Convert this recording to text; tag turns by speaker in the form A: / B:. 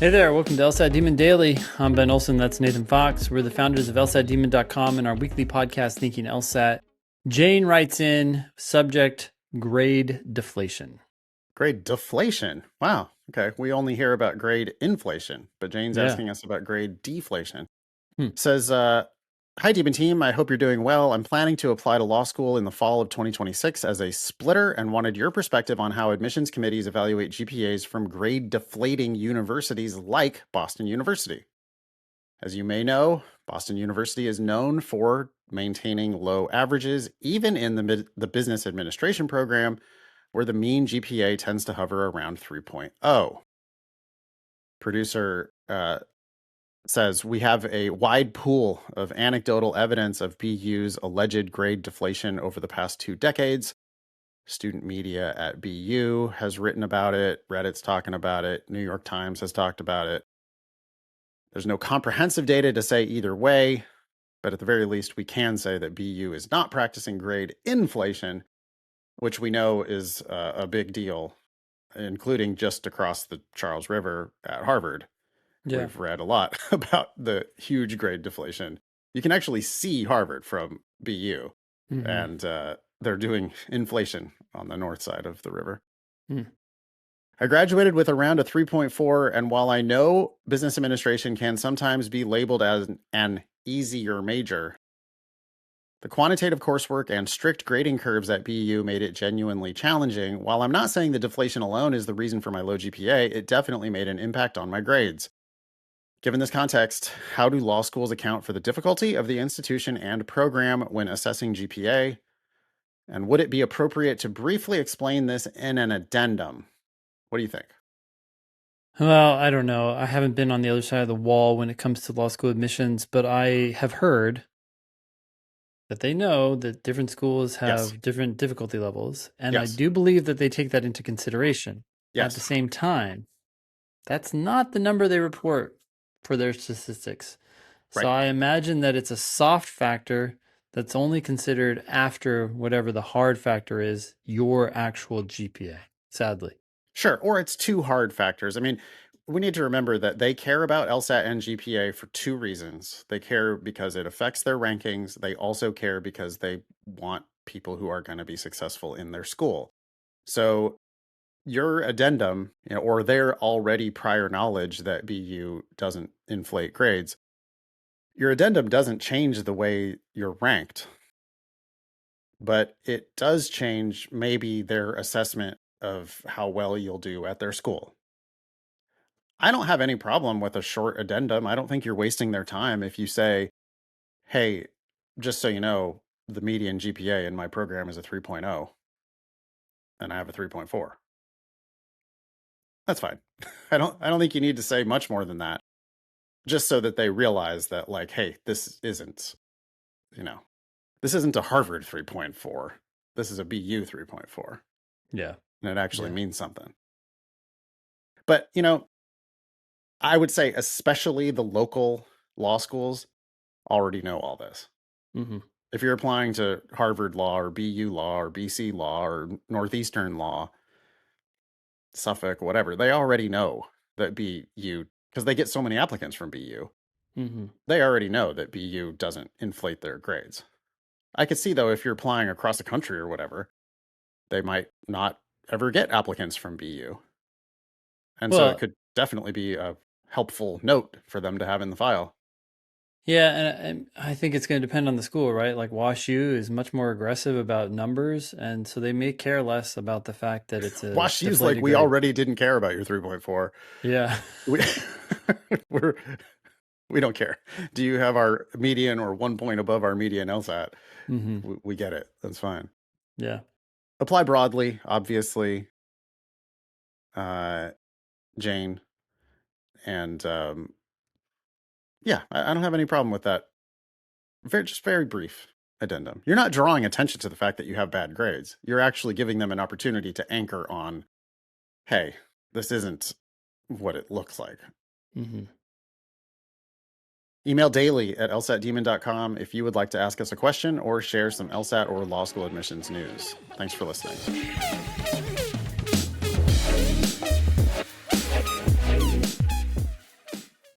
A: Hey there, welcome to LSAT Demon Daily. I'm Ben Olson, that's Nathan Fox. We're the founders of lsatdemon.com and our weekly podcast, Thinking LSAT. Jane writes in, subject, grade deflation.
B: Grade deflation. Wow. Okay. We only hear about grade inflation, but Jane's asking us about grade deflation. Says, hi, Demon Team. I hope you're doing well. I'm planning to apply to law school in the fall of 2026 as a splitter and wanted your perspective on how admissions committees evaluate GPAs from grade deflating universities like Boston University. As you may know, Boston University is known for maintaining low averages, even in the business administration program, where the mean GPA tends to hover around 3.0. Producer says, we have a wide pool of anecdotal evidence of BU's alleged grade deflation over the past 2 decades. Student media at BU has written about it. Reddit's talking about it. New York Times has talked about it. There's no comprehensive data to say either way, but at the very least, we can say that BU is not practicing grade inflation, which we know is a big deal, including just across the Charles River at Harvard. Yeah. We've read a lot about the huge grade deflation. You can actually see Harvard from BU, and they're doing inflation on the north side of the river. I graduated with around a 3.4, and while I know business administration can sometimes be labeled as an easier major, the quantitative coursework and strict grading curves at BU made it genuinely challenging. While I'm not saying the deflation alone is the reason for my low GPA, it definitely made an impact on my grades. Given this context, how do law schools account for the difficulty of the institution and program when assessing GPA? And would it be appropriate to briefly explain this in an addendum? What do you think?
A: Well, I don't know. I haven't been on the other side of the wall when it comes to law school admissions, but I have heard that they know that different schools have different difficulty levels. And I do believe that they take that into consideration. At the same time, that's not the number they report for their statistics. So I imagine that it's a soft factor that's only considered after whatever the hard factor is, your actual GPA, sadly.
B: Sure. Or it's 2 hard factors. I mean, we need to remember that they care about LSAT and GPA for 2 reasons. They care because it affects their rankings. They also care because they want people who are going to be successful in their school. So your addendum, or their already prior knowledge that BU doesn't inflate grades, your addendum doesn't change the way you're ranked, but it does change maybe their assessment of how well you'll do at their school. I don't have any problem with a short addendum. I don't think you're wasting their time if you say, hey, just so you know, the median GPA in my program is a 3.0 and I have a 3.4. That's fine. I don't think you need to say much more than that, just so that they realize that, like, hey, this isn't a Harvard 3.4. This is a BU 3.4.
A: Yeah.
B: And it actually means something. But, I would say especially the local law schools already know all this. If you're applying to Harvard Law or BU Law or BC Law or Northeastern Law, Suffolk, whatever, they already know that BU, because they get so many applicants from BU, they already know that BU doesn't inflate their grades. I could see, though, if you're applying across the country or whatever, they might not ever get applicants from BU. And so it could definitely be a helpful note for them to have in the file.
A: Yeah, and I think it's going to depend on the school, right? Like WashU is much more aggressive about numbers, and so they may care less about the fact that it's a
B: WashU's like, we already didn't care about your 3.4.
A: Yeah.
B: We don't care. Do you have our median or 1 point above our median LSAT? We get it. That's fine.
A: Yeah.
B: Apply broadly, obviously, Jane. And I don't have any problem with that. Just very brief addendum. You're not drawing attention to the fact that you have bad grades. You're actually giving them an opportunity to anchor on, hey, this isn't what it looks like. Email daily at lsatdemon.com if you would like to ask us a question or share some LSAT or law school admissions news. Thanks for listening.